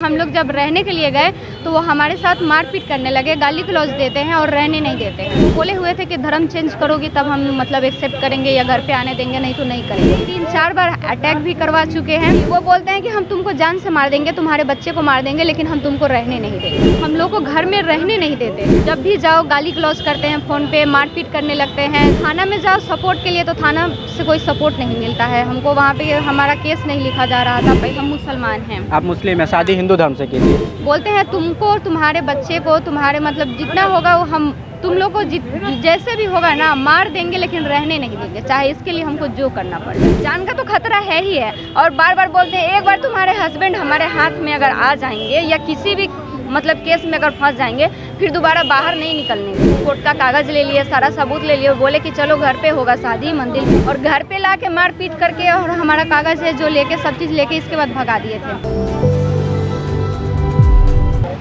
हम लोग जब रहने के लिए गए तो वो हमारे साथ मारपीट करने लगे, गाली गलौज देते हैं और रहने नहीं देते हैं। बोले हुए थे कि धर्म चेंज करोगी तब हम मतलब एक्सेप्ट करेंगे या घर पे आने देंगे, नहीं तो नहीं करेंगे। 3-4 बार अटैक भी करवा चुके हैं। वो बोलते हैं कि हम तुमको जान से मार देंगे, तुम्हारे बच्चे को मार देंगे, लेकिन हम तुमको रहने नहीं देंगे। हम लोग को घर में रहने नहीं देते। जब भी जाओ गाली गलौज करते हैं, फ़ोन पे मारपीट करने लगते हैं। थाना में जाओ सपोर्ट के लिए तो थाना से कोई सपोर्ट नहीं मिलता है हमको। वहाँ पे हमारा केस नहीं लिखा जा रहा था। भाई हम मुसलमान हैं। आप मुस्लिम हैं, शादी हिंदू धर्म से की थी। बोलते हैं तुमको, तुम्हारे बच्चे को, तुम्हारे मतलब जितना होगा वो हम तुम लोग को जैसे भी होगा ना मार देंगे, लेकिन रहने नहीं देंगे, चाहे इसके लिए हमको जो करना पड़े। जान का तो खतरा है ही है। और बार बार बोलते हैं एक बार तुम्हारे हस्बैंड हमारे हाथ में अगर आ जाएंगे या किसी भी मतलब केस में अगर फंस जाएंगे, फिर दोबारा बाहर नहीं निकलने। कोर्ट का कागज़ ले लिए, सारा सबूत ले लिए, बोले कि चलो घर पे होगा शादी मंदिर, और घर पे ला के मार पीट करके और हमारा कागज़ है जो लेके सब चीज़ लेके इसके बाद भगा दिए थे।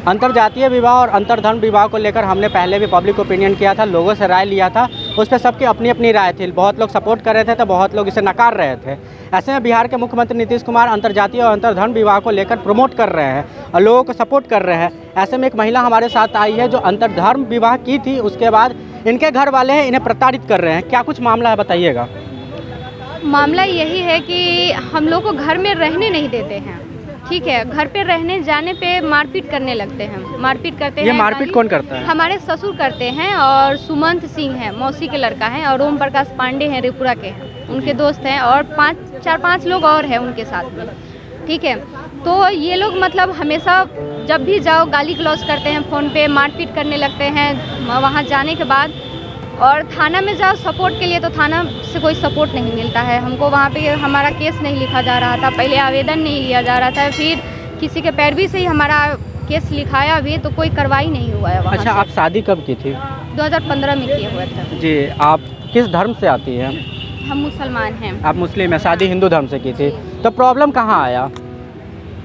अंतरजातीय विवाह और अंतरधर्म विवाह को लेकर हमने पहले भी पब्लिक ओपिनियन किया था, लोगों से राय लिया था। उस पर सबकी अपनी अपनी राय थी। बहुत लोग सपोर्ट कर रहे थे तो बहुत लोग इसे नकार रहे थे। ऐसे में बिहार के मुख्यमंत्री नीतीश कुमार अंतरजातीय और अंतरधर्म विवाह को लेकर प्रमोट कर रहे हैं और लोगों को सपोर्ट कर रहे हैं। ऐसे में एक महिला हमारे साथ आई है जो अंतरधर्म विवाह की थी, उसके बाद इनके घर वाले हैं इन्हें प्रताड़ित कर रहे हैं। क्या कुछ मामला है, बताइएगा। मामला यही है कि हम लोग को घर में रहने नहीं देते हैं। ठीक है, घर पे रहने जाने पे मारपीट करने लगते हैं, मारपीट करते हैं। ये मारपीट कौन करता है? हमारे ससुर करते हैं और सुमंत सिंह है, मौसी के लड़का है, और ओम प्रकाश पांडे हैं, रेपुरा के हैं, उनके दोस्त हैं, और 4-5 लोग और हैं उनके साथ में। ठीक है, तो ये लोग मतलब हमेशा जब भी जाओ गाली गलौज करते हैं, फ़ोन पे मारपीट करने लगते हैं। वहाँ जाने के बाद और थाना में जाओ सपोर्ट के लिए तो थाना से कोई सपोर्ट नहीं मिलता है हमको। वहाँ पे हमारा केस नहीं लिखा जा रहा था, पहले आवेदन नहीं लिया जा रहा था, फिर किसी के पैरवी से ही हमारा केस लिखाया भी तो कोई कार्रवाई नहीं हुआ है वहाँ। अच्छा, आप शादी कब की थी? 2015 में किए हुए थे। जी, आप किस धर्म से आती हैं? हम मुसलमान हैं। आप मुस्लिम हैं, शादी हिंदू धर्म से की थी। तो प्रॉब्लम कहाँ आया?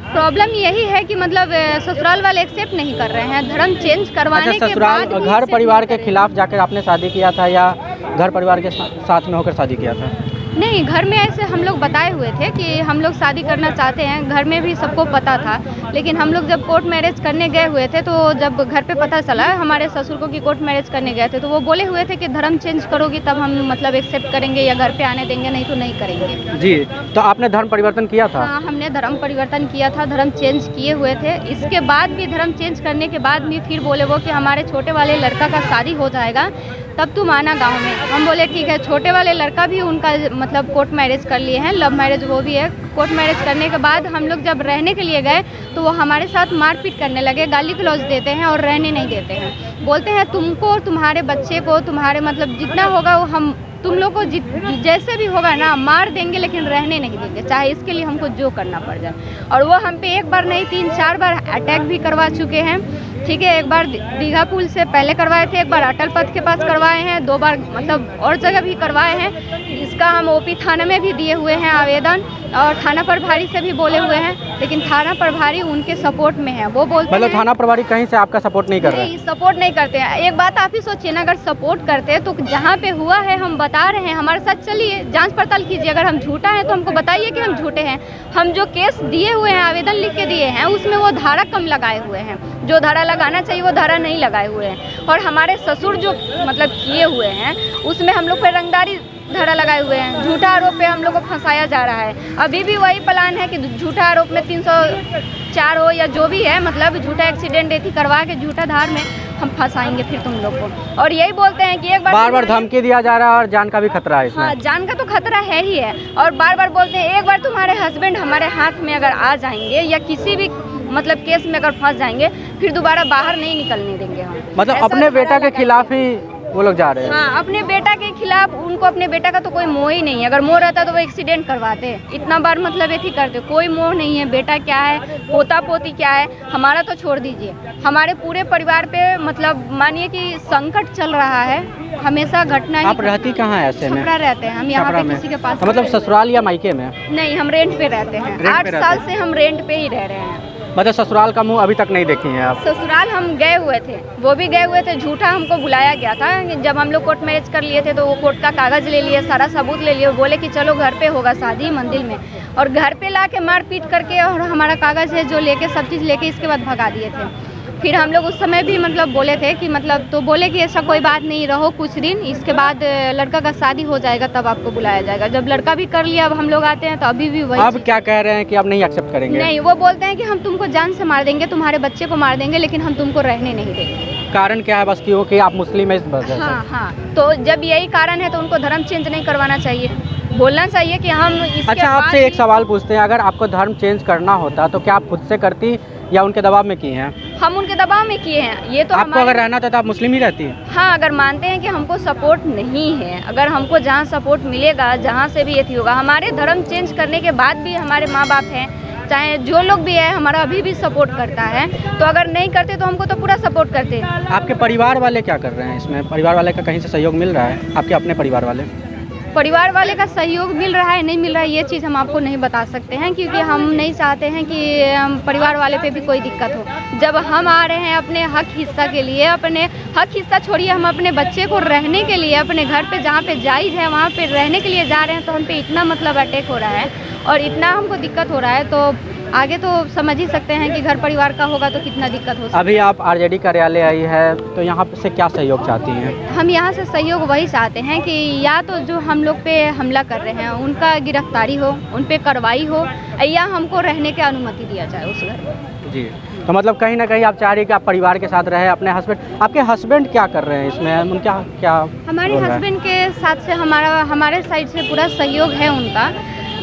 प्रॉब्लम यही है कि मतलब ससुराल वाले एक्सेप्ट नहीं कर रहे हैं धर्म चेंज करवाने के ससुराल बाद। घर परिवार के खिलाफ जाकर आपने शादी किया था या घर परिवार के साथ में होकर शादी किया था? नहीं, घर में ऐसे हम लोग बताए हुए थे कि हम लोग शादी करना चाहते हैं, घर में भी सबको पता था। लेकिन हम लोग जब कोर्ट मैरिज करने गए हुए थे तो जब घर पे पता चला हमारे ससुर को कि कोर्ट मैरिज करने गए थे, तो वो बोले हुए थे कि धर्म चेंज करोगी तब हम मतलब एक्सेप्ट करेंगे या घर पे आने देंगे, नहीं तो नहीं करेंगे। जी, तो आपने धर्म परिवर्तन किया था? हाँ, हमने धर्म परिवर्तन किया था, धर्म चेंज किए हुए थे। इसके बाद भी धर्म चेंज करने के बाद भी फिर बोले वो कि हमारे छोटे वाले लड़का का शादी हो जाएगा तब तुम आना गांव में। हम बोले ठीक है। छोटे वाले लड़का भी उनका मतलब कोर्ट मैरिज कर लिए हैं, लव मैरिज वो भी है। कोर्ट मैरिज करने के बाद हम लोग जब रहने के लिए गए तो वो हमारे साथ मारपीट करने लगे, गाली गलौज देते हैं और रहने नहीं देते हैं। बोलते हैं तुमको, तुम्हारे बच्चे को, तुम्हारे मतलब जितना होगा वो हम तुम लोग को जैसे भी होगा ना मार देंगे, लेकिन रहने नहीं देंगे, चाहे इसके लिए हमको जो करना पड़ जाए। और वो हम पे एक बार नहीं 3-4 बार अटैक भी करवा चुके हैं। ठीक है, एक बार दीघा पुल से पहले करवाए थे, एक बार अटल पथ के पास करवाए हैं, 2 बार मतलब और जगह भी करवाए हैं। इसका हम ओपी थाना में भी दिए हुए हैं आवेदन, और थाना प्रभारी से भी बोले हुए हैं, लेकिन थाना प्रभारी उनके सपोर्ट में है। वो बोलते मतलब हैं थाना प्रभारी कहीं से आपका सपोर्ट नहीं कर रहे? नहीं, सपोर्ट नहीं करते हैं। एक बात आप ही सोचिए ना, अगर सपोर्ट करते तो जहाँ पे हुआ है हम बता रहे हैं, हमारे साथ चलिए जांच पड़ताल कीजिए। अगर हम झूठा है तो हमको बताइए कि हम झूठे हैं। हम जो केस दिए हुए हैं, आवेदन लिख के दिए हैं, उसमें वो धारा कम लगाए हुए हैं, जो धारा लगाना चाहिए वो धारा नहीं लगाए हुए हैं। और हमारे ससुर जो मतलब किए हुए हैं उसमें हम लोग पर रंगदारी धारा लगाए हुए हैं। झूठा आरोप पे हम लोग को फंसाया जा रहा है। अभी भी वही प्लान है कि झूठा आरोप में 304 हो या जो भी है, मतलब झूठा एक्सीडेंट एथी करवा के झूठा धार में हम फंसाएंगे फिर तुम लोग को। और यही बोलते हैं कि एक बार धमकी दिया जा रहा है और जान का भी खतरा है इसमें। हाँ, जान का तो खतरा है ही है। और बार बार बोलते हैं एक बार तुम्हारे हस्बैंड हमारे हाथ में अगर आ जाएंगे या किसी भी मतलब केस में अगर फंस जाएंगे, फिर दोबारा बाहर नहीं निकलने देंगे हम। मतलब अपने बेटा के खिलाफ ही वो लोग जा रहे हैं? हाँ, अपने बेटा के खिलाफ। उनको अपने बेटा का तो कोई मोह ही नहीं है। अगर मोह रहता तो वो एक्सीडेंट करवाते। इतना बार मतलब ऐसी करते, कोई मोह नहीं है। बेटा क्या है, पोता पोती क्या है, हमारा तो छोड़ दीजिए, हमारे पूरे परिवार पे मतलब मानिए कि संकट चल रहा है। हमेशा घटना। आप रहती कहाँ है ऐसे में? छपरा रहते हैं हम, यहाँ पे किसी के पास। मतलब ससुराल या मायके में? नहीं, हम रेंट पे रहते हैं। 8 साल से हम रेंट पे ही रह रहे हैं। मतलब ससुराल का मुंह अभी तक नहीं देखे हैं आप? ससुराल हम गए हुए थे, वो भी गए हुए थे, झूठा हमको बुलाया गया था। जब हम लोग कोर्ट मैरिज कर लिए थे तो वो कोर्ट का कागज़ ले लिए, सारा सबूत ले लिए, बोले कि चलो घर पे होगा शादी मंदिर में, और घर पे ला के मार पीट करके और हमारा कागज़ है जो लेके सब चीज़ लेके इसके बाद भगा दिए थे। फिर हम लोग उस समय भी मतलब बोले थे कि मतलब, तो बोले कि ऐसा कोई बात नहीं, रहो कुछ दिन, इसके बाद लड़का का शादी हो जाएगा तब आपको बुलाया जाएगा। जब लड़का भी कर लिया, अब हम लोग आते हैं तो अभी भी वही। अब क्या कह रहे हैं कि आप नहीं एक्सेप्ट करेंगे? नहीं, वो बोलते हैं कि हम तुमको जान से मार देंगे, तुम्हारे बच्चे को मार देंगे, लेकिन हम तुमको रहने नहीं देंगे। कारण क्या है? बस क्योंकि आप मुस्लिम है इस वजह से? हाँ हाँ, तो जब यही कारण है तो उनको धर्म चेंज नहीं करवाना चाहिए, बोलना चाहिए कि हम इसके अच्छा, आपसे एक सवाल पूछते हैं, अगर आपको धर्म चेंज करना होता तो क्या आप खुद से करती या उनके दबाव में किए हैं? हम उनके दबाव में किए हैं। ये तो आपको अगर रहना था तो आप मुस्लिम ही रहती है? हाँ, अगर मानते हैं कि हमको सपोर्ट नहीं है, अगर हमको जहाँ सपोर्ट मिलेगा, जहाँ से भी ये होगा, हमारे धर्म चेंज करने के बाद भी हमारे माँ बाप हैं, चाहे जो लोग भी है, हमारा अभी भी सपोर्ट करता है। तो अगर नहीं करते तो हमको तो पूरा सपोर्ट करते हैं। आपके परिवार वाले क्या कर रहे हैं इसमें? परिवार वाले का कहीं से सहयोग मिल रहा है? आपके अपने परिवार वाले? परिवार वाले का सहयोग मिल रहा है नहीं मिल रहा है ये चीज़ हम आपको नहीं बता सकते हैं, क्योंकि हम नहीं चाहते हैं कि परिवार वाले पे भी कोई दिक्कत हो। जब हम आ रहे हैं अपने हक हिस्सा के लिए, अपने हक हिस्सा छोड़िए, हम अपने बच्चे को रहने के लिए अपने घर पे जहाँ पे जायज़ है वहाँ पे रहने के लिए जा रहे हैं, तो हम पे इतना मतलब अटैक हो रहा है और इतना हमको दिक्कत हो रहा है, तो आगे तो समझ ही सकते हैं कि घर परिवार का होगा तो कितना दिक्कत हो सकता है। अभी आप आरजेडी कार्यालय आई है तो यहाँ से क्या सहयोग चाहती हैं? हम यहाँ से सहयोग वही चाहते हैं कि या तो जो हम लोग पे हमला कर रहे हैं उनका गिरफ्तारी हो, उन पे कार्रवाई हो, या हमको रहने की अनुमति दिया जाए उस घर में। जी, तो मतलब कहीं ना कहीं आप चाह रही कि आप परिवार के साथ रहे। अपने हस्बैंड, आपके हस्बैंड क्या कर रहे हैं इसमें? उनका क्या? हमारे हस्बैंड के साथ से हमारे साइड से पूरा सहयोग है उनका,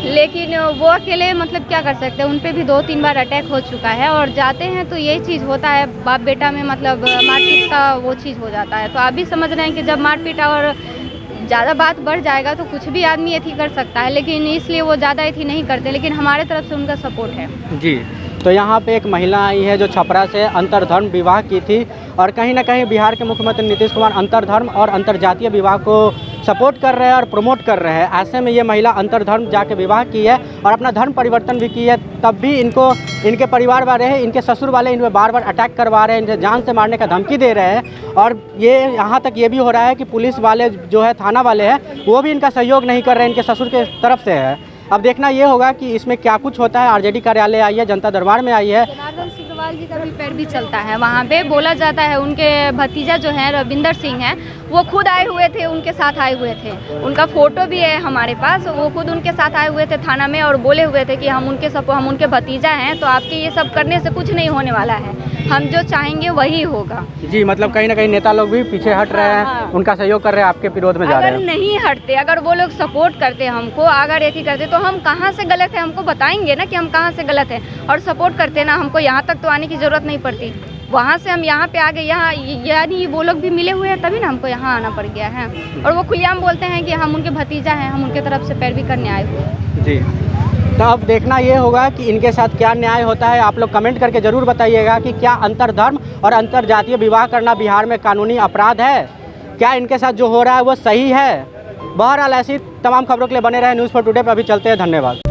लेकिन वो अकेले मतलब क्या कर सकते हैं, उन पे भी 2-3 बार अटैक हो चुका है, और जाते हैं तो यही चीज़ होता है, बाप बेटा में मतलब मारपीट का वो चीज़ हो जाता है। तो आप भी समझ रहे हैं कि जब मारपीट और ज़्यादा बात बढ़ जाएगा तो कुछ भी आदमी एथी कर सकता है, लेकिन इसलिए वो ज़्यादा एथी नहीं करते, लेकिन हमारे तरफ से उनका सपोर्ट है। जी, तो यहाँ पे एक महिला आई है जो छपरा से अंतरधर्म विवाह की थी, और कहीं ना कहीं बिहार के मुख्यमंत्री नीतीश कुमार अंतरधर्म और अंतरजातीय विवाह को सपोर्ट कर रहे हैं और प्रमोट कर रहे हैं। ऐसे में ये महिला अंतरधर्म जाके विवाह की है और अपना धर्म परिवर्तन भी की है, तब भी इनको इनके परिवार वाले हैं, इनके ससुर वाले इन पर बार बार अटैक करवा रहे हैं, इनसे जान से मारने का धमकी दे रहे हैं। और ये यहाँ तक ये भी हो रहा है कि पुलिस वाले जो है, थाना वाले हैं, वो भी इनका सहयोग नहीं कर रहे हैं, इनके ससुर के तरफ से है। अब देखना ये होगा कि इसमें क्या कुछ होता है। आरजेडी कार्यालय आई है, जनता दरबार में आई है। जनार्दन सिग्रवाल जी का भी पैर भी चलता है वहाँ पे, बोला जाता है उनके भतीजा जो हैं रविंदर सिंह हैं, वो खुद आए हुए थे, उनके साथ आए हुए थे, उनका फ़ोटो भी है हमारे पास, वो खुद उनके साथ आए हुए थे थाना में और बोले हुए थे कि हम उनके भतीजा हैं, तो आपके ये सब करने से कुछ नहीं होने वाला है, हम जो चाहेंगे वही होगा। जी, मतलब कहीं ना कहीं नेता लोग भी पीछे हट रहे हैं, हाँ। उनका सहयोग कर रहे हैं, आपके विरोध में जा रहे हैं। अगर नहीं हटते, अगर वो लोग सपोर्ट करते हमको, अगर ऐसी करते तो हम कहाँ से गलत है, हमको बताएंगे ना कि हम कहाँ से गलत है, और सपोर्ट करते ना, हमको यहाँ तक तो आने की ज़रूरत नहीं पड़ती, वहाँ से हम यहाँ पे आ गए। यहाँ यानी वो लोग भी मिले हुए हैं तभी ना हमको यहाँ आना पड़ गया है, और वो खुलेआम बोलते हैं कि हम उनके भतीजा हैं, हम उनके तरफ से पैरवी करने आए हुए हैं। जी, तो अब देखना ये होगा कि इनके साथ क्या न्याय होता है। आप लोग कमेंट करके ज़रूर बताइएगा कि क्या अंतरधर्म और अंतरजातीय विवाह करना बिहार में कानूनी अपराध है? क्या इनके साथ जो हो रहा है वो सही है? बहरहाल ऐसी तमाम खबरों के लिए बने रहे न्यूज़ फॉर टुडे पर। अभी चलते हैं, धन्यवाद।